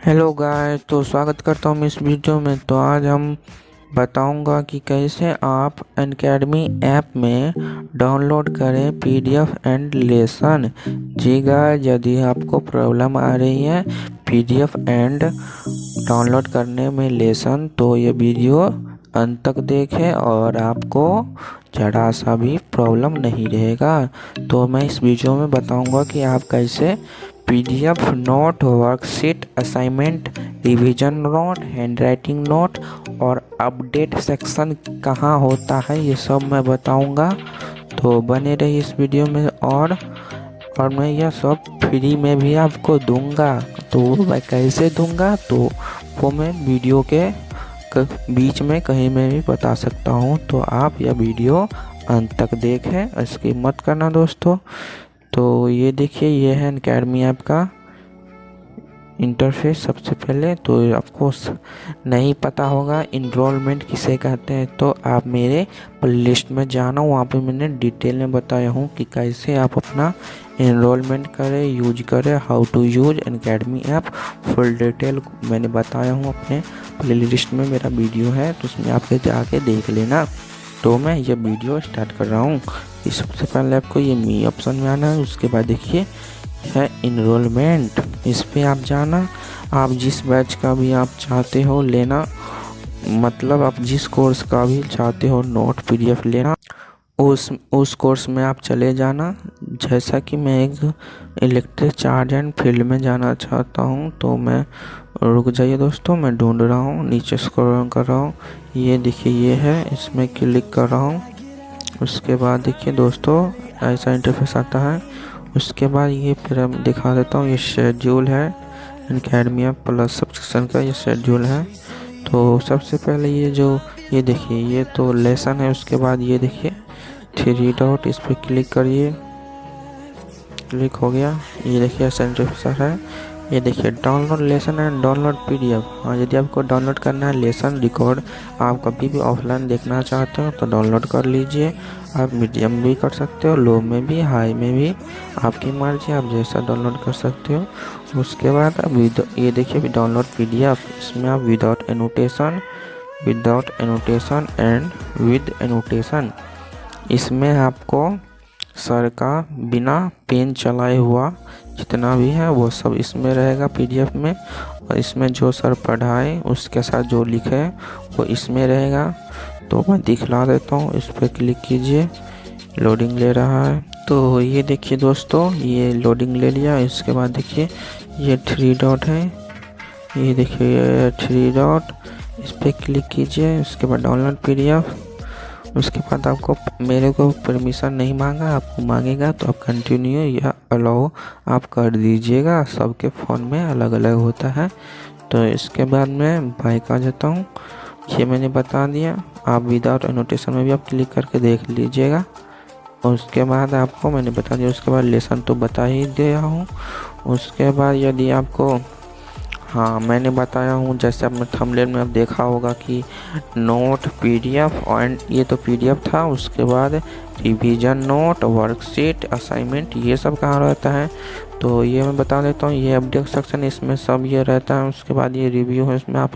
Hello guys, तो स्वागत करता हूँ इस वीडियो में। तो आज हम बताऊंगा कि कैसे आप अनअकैडमी ऐप में डाउनलोड करें पीडीएफ एंड लेसन। जी गाइस, यदि आपको प्रॉब्लम आ रही है पीडीएफ एंड डाउनलोड करने में लेसन, तो ये वीडियो अंत तक देखें और आपको ज़रा सा भी प्रॉब्लम नहीं रहेगा। तो मैं इस वीडियो में बताऊंगा कि आप कैसे PDF note, worksheet, assignment, revision note, handwriting note और अपडेट सेक्शन कहाँ होता है, ये सब मैं बताऊंगा। तो बने रहिए इस वीडियो में। और मैं यह सब फ्री में भी आपको दूंगा। तो मैं कैसे दूंगा, तो वो मैं वीडियो के बीच में कहीं में भी बता सकता हूँ। तो आप यह वीडियो अंत तक देखें, स्किप मत करना दोस्तों। तो ये देखिए, ये है अनअकैडमी ऐप का इंटरफेस। सबसे पहले तो आपको नहीं पता होगा इनरोलमेंट किसे कहते हैं, तो आप मेरे प्लेलिस्ट में जाना, वहाँ पे मैंने डिटेल में बताया हूँ कि कैसे आप अपना इनरोलमेंट करें, यूज करें, how to use Unacademy app. Full detail मैंने बताया हूँ अपने प्लेलिस्ट में, मेरा वीडियो है, तो उसमें आप जाके देख लेना। तो मैं ये वीडियो स्टार्ट कर रहा हूँ। सबसे पहले आपको ये मी ऑप्शन में आना है। उसके बाद देखिए है इनरोलमेंट, इस पे आप जाना। आप जिस बैच का भी आप चाहते हो लेना, मतलब आप जिस कोर्स का भी चाहते हो नोट पीडीएफ लेना, उस कोर्स में आप चले जाना। जैसा कि मैं एक इलेक्ट्रिक चार्ज एंड फील्ड में जाना चाहता हूँ, तो मैं रुक जाइए दोस्तों, मैं ढूंढ रहा हूँ, नीचे स्क्रॉल कर रहा हूँ। ये देखिए, ये है, इसमें क्लिक कर रहा हूँ। उसके बाद देखिए दोस्तों, ऐसा इंटरफेस आता है। उसके बाद ये फिर हम दिखा देता हूँ, ये शेड्यूल है अनअकैडमी प्लस सब्सक्रिप्शन का, ये शेड्यूल है। तो सबसे पहले ये देखिए, ये तो लेसन है। उसके बाद ये देखिए 3 डॉट, इस पर क्लिक करिए, क्लिक हो गया। ये देखिए इंटरफेस है। ये देखिए download lesson and download PDF. हाँ, यदि आपको डाउनलोड करना है लेसन रिकॉर्ड, आप कभी भी ऑफलाइन देखना चाहते हो तो डाउनलोड कर लीजिए। आप मीडियम भी कर सकते हो, लो में भी, हाई में भी, आपकी मर्जी, आप जैसा डाउनलोड कर सकते हो। उसके बाद अब ये देखिए डाउनलोड पीडीएफ, इसमें आप without annotation and with annotation, इसमें आपको सर का बिना पेन चलाए हुआ जितना भी है वो सब इसमें रहेगा पीडीएफ में। और इसमें जो सर पढ़ाए उसके साथ जो लिखे है वो इसमें रहेगा। तो मैं दिखला देता हूँ, इस पर क्लिक कीजिए, लोडिंग ले रहा है। तो ये देखिए दोस्तों, ये लोडिंग ले लिया। इसके बाद देखिए ये 3 डॉट है, ये देखिए 3 डॉट, इस पर क्लिक कीजिए। उसके बाद डाउनलोड पीडीएफ। उसके बाद आपको, मेरे को परमिशन नहीं मांगा, आपको मांगेगा तो आप कंटिन्यू या अलाउ आप कर दीजिएगा। सबके फ़ोन में अलग अलग होता है। तो इसके बाद मैं बाइक आ जाता हूँ। ये मैंने बता दिया, आप विदाउट एनोटेशन में भी आप क्लिक करके देख लीजिएगा। और उसके बाद आपको मैंने बता दिया। उसके बाद लेसन तो बता ही दिया हूँ। उसके बाद यदि आपको, हाँ मैंने बताया हूँ, जैसे आपने थंबनेल में आप देखा होगा कि नोट पीडीएफ, और ये तो पीडीएफ था। उसके बाद रिवीजन नोट, वर्कशीट, असाइनमेंट, ये सब कहाँ रहता है, तो ये मैं बता देता हूँ। ये अपडेट सेक्शन, इसमें सब ये रहता है। उसके बाद ये रिव्यू है, इसमें आप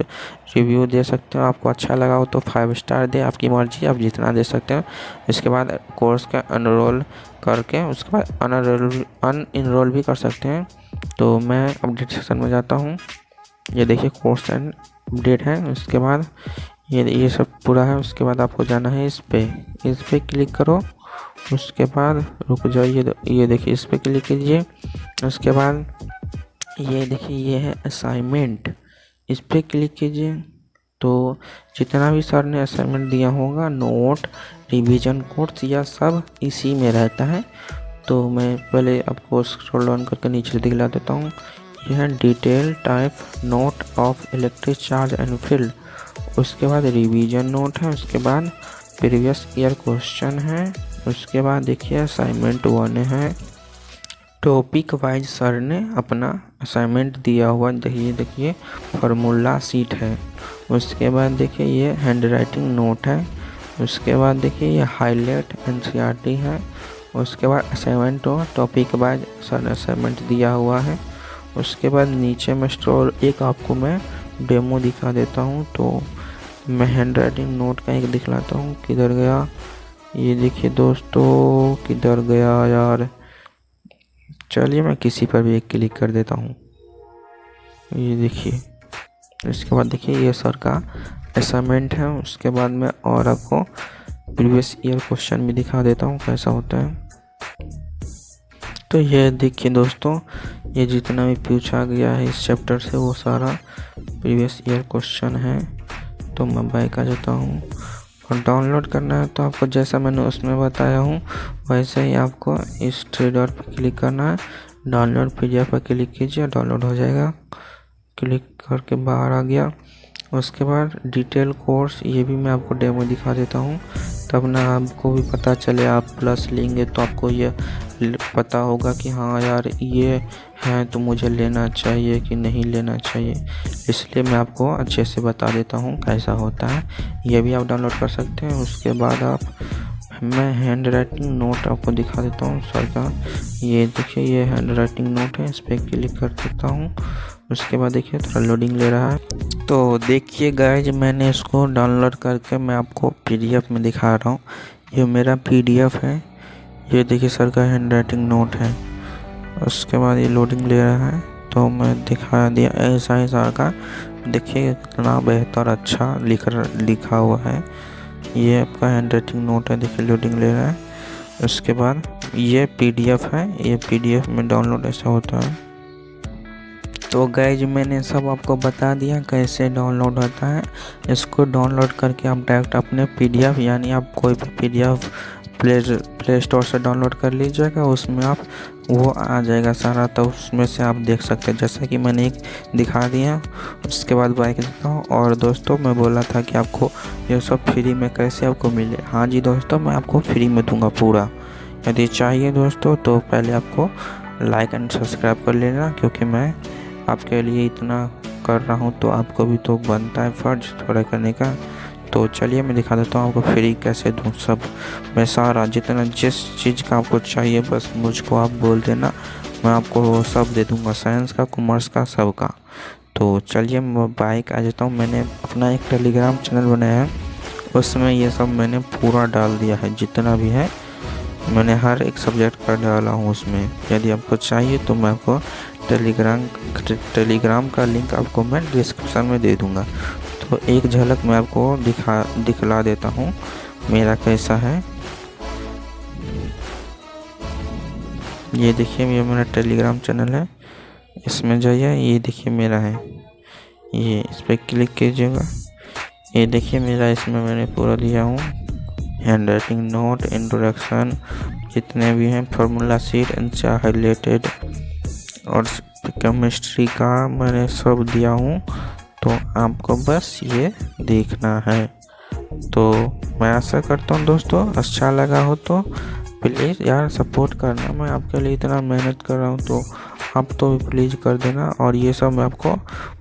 रिव्यू दे सकते हो। आपको अच्छा लगा हो तो 5 स्टार दे, आपकी मर्जी, आप जितना दे सकते हो। इसके बाद कोर्स का अनरोल करके उसके बाद अनइनरोल भी कर सकते हैं। तो मैं अपडेट सेक्शन में जाता हूँ। ये देखिए कोर्स एंड अपडेट है। उसके बाद ये सब पूरा है। उसके बाद आपको जाना है इस पे क्लिक करो। उसके बाद रुक जाइए, ये देखिए इस पे क्लिक कीजिए। उसके बाद ये देखिए, ये है असाइनमेंट, इस पे क्लिक कीजिए। तो जितना भी सर ने असाइनमेंट दिया होगा, नोट, रिवीजन कोर्स, यह सब इसी में रहता है। तो मैं पहले आपको स्क्रॉल डाउन करके नीचे दिखला देता हूँ। यह है detail type note of electric charge and field. उसके बाद रिवीजन नोट है। उसके बाद प्रीवियस ईयर क्वेश्चन है। उसके बाद देखिए असाइनमेंट 1 है। टॉपिक वाइज सर ने अपना असाइनमेंट दिया हुआ, देखिए फार्मूला सीट है। उसके बाद देखिए ये हैंडराइटिंग नोट है। उसके बाद देखिए ये हाईलाइट एनसीईआरटी है। उसके बाद असाइनमेंट टॉपिक वाइज सर ने असाइनमेंट दिया हुआ है। उसके बाद नीचे में स्क्रॉल एक आपको मैं डेमो दिखा देता हूँ। तो मैं हैंड राइटिंग नोट का एक दिखलाता हूँ, किधर गया, ये देखिए दोस्तों किधर गया यार। चलिए मैं किसी पर भी एक क्लिक कर देता हूँ, ये देखिए। इसके बाद देखिए ये सर का असाइनमेंट है। उसके बाद मैं और आपको प्रीवियस ईयर क्वेश्चन भी दिखा देता हूँ कैसा होता है। तो ये देखिए दोस्तों, ये जितना भी पूछा गया है इस चैप्टर से वो सारा प्रीवियस ईयर क्वेश्चन है। तो मैं बैक आ जाता हूँ और डाउनलोड करना है तो आपको जैसा मैंने उसमें बताया हूँ वैसे ही आपको इस थ्री डॉट पर क्लिक करना है, डाउनलोड पीडीएफ पर क्लिक कीजिए, डाउनलोड हो जाएगा। क्लिक करके बाहर आ गया। उसके बाद डिटेल कोर्स, ये भी मैं आपको डेमो दिखा देता हूँ, तब ना आपको भी पता चले। आप प्लस लेंगे तो आपको ये पता होगा कि हाँ यार ये है तो मुझे लेना चाहिए कि नहीं लेना चाहिए। इसलिए मैं आपको अच्छे से बता देता हूँ कैसा होता है। ये भी आप डाउनलोड कर सकते हैं। उसके बाद मैं हैंड राइटिंग नोट आपको दिखा देता हूँ सर का। ये देखिए ये हैंड राइटिंग नोट है, इस पर क्लिक कर देता हूँ। उसके बाद देखिए थोड़ा लोडिंग ले रहा है। तो देखिए गाइज, मैंने इसको डाउनलोड करके मैं आपको पीडीएफ में दिखा रहा हूँ। ये मेरा पीडीएफ है, ये देखिए सर का हैंड राइटिंग नोट है। उसके बाद ये लोडिंग ले रहा है तो मैं दिखा दिया ऐसा ही सर का। देखिए कितना बेहतर अच्छा लिखा हुआ है। ये आपका हैंड राइटिंग नोट है, देखिए लोडिंग ले रहा है। उसके बाद ये पीडीएफ है, ये पीडीएफ में डाउनलोड ऐसा होता है। तो गाइज मैंने सब आपको बता दिया कैसे डाउनलोड होता है। इसको डाउनलोड करके आप डायरेक्ट अपने पीडीएफ, यानी आप कोई भी पीडीएफ प्ले स्टोर से डाउनलोड कर लीजिएगा, उसमें आप वो आ जाएगा सारा। तो उसमें से आप देख सकते हैं, जैसा कि मैंने एक दिखा दिया। उसके बाद बाइक देता हूँ। और दोस्तों मैं बोला था कि आपको ये सब फ्री में कैसे आपको मिले। हाँ जी दोस्तों, मैं आपको फ्री में दूंगा पूरा। यदि चाहिए दोस्तों तो पहले आपको लाइक एंड सब्सक्राइब कर लेना, क्योंकि मैं आपके लिए इतना कर रहा हूँ तो आपको भी तो बनता है फ़र्ज थोड़ा करने का। तो चलिए मैं दिखा देता हूँ आपको फ्री कैसे दूँ सब। मैं सारा जितना जिस चीज़ का आपको चाहिए बस मुझको आप बोल देना, मैं आपको सब दे दूँगा, साइंस का, कॉमर्स का, सब का। तो चलिए मैं बाइक आ जाता हूँ। मैंने अपना एक टेलीग्राम चैनल बनाया है, उसमें ये सब मैंने पूरा डाल दिया है, जितना भी है मैंने हर एक सब्जेक्ट का डाला हूँ उसमें। यदि आपको चाहिए तो मैं आपको टेलीग्राम का लिंक आपको मैं डिस्क्रिप्शन में दे दूँगा। तो एक झलक मैं आपको दिखला देता हूँ मेरा कैसा है। ये देखिए ये मेरा टेलीग्राम चैनल है, इसमें जाइए, ये देखिए मेरा है, ये इस पर क्लिक कीजिएगा। ये देखिए मेरा, इसमें मैंने पूरा दिया हूँ, हैंड राइटिंग नोट, इंट्रोडक्शन, जितने भी हैं, फार्मूला शीट, एंसा हाईलाइटेड और केमिस्ट्री का मैंने सब दिया हूँ। तो आपको बस ये देखना है। तो मैं आशा करता हूँ दोस्तों अच्छा लगा हो तो प्लीज़ यार सपोर्ट करना। मैं आपके लिए इतना मेहनत कर रहा हूँ तो आप तो प्लीज़ कर देना। और ये सब मैं आपको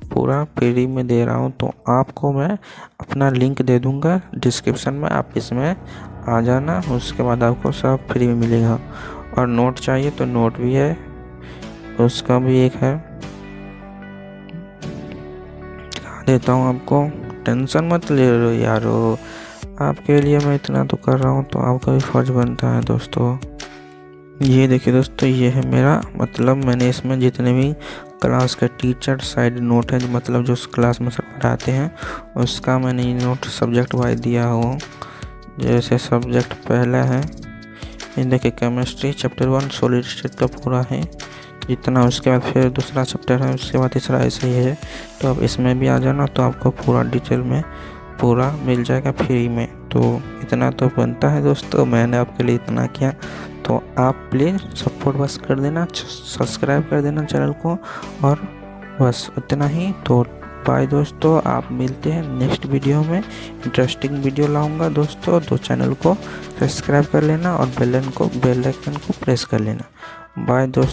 पूरा फ्री में दे रहा हूँ, तो आपको मैं अपना लिंक दे दूँगा डिस्क्रिप्शन में, आप इसमें आ जाना। उसके बाद आपको सब फ्री में मिलेगा। और नोट चाहिए तो नोट भी है, उसका भी एक है, देता हूँ आपको। टेंशन मत ले लो यारो, आपके लिए मैं इतना तो कर रहा हूँ तो आपका भी फर्ज बनता है दोस्तों। ये देखिए दोस्तों, ये है मेरा, मतलब मैंने इसमें जितने भी क्लास के टीचर साइड नोट है, मतलब जो क्लास में सब पढ़ाते हैं उसका मैंने ये नोट सब्जेक्ट वाइज दिया हो। जैसे सब्जेक्ट पहला है, ये देखिए केमिस्ट्री चैप्टर 1 सॉलिड स्टेट का पूरा है जितना। उसके बाद फिर दूसरा चैप्टर है, उसके बाद तीसरा ऐसे ही है। तो आप इसमें भी आ जाना तो आपको पूरा डिटेल में पूरा मिल जाएगा फ्री में। तो इतना तो बनता है दोस्तों, मैंने आपके लिए इतना किया। तो आप प्लीज़ सपोर्ट बस कर देना, सब्सक्राइब कर देना चैनल को, और बस इतना ही। तो बाय दोस्तों, आप मिलते हैं नेक्स्ट वीडियो में। इंटरेस्टिंग वीडियो लाऊंगा दोस्तों, तो चैनल को सब्सक्राइब कर लेना और बेल आइकन को प्रेस कर लेना। बाय दोस्तों।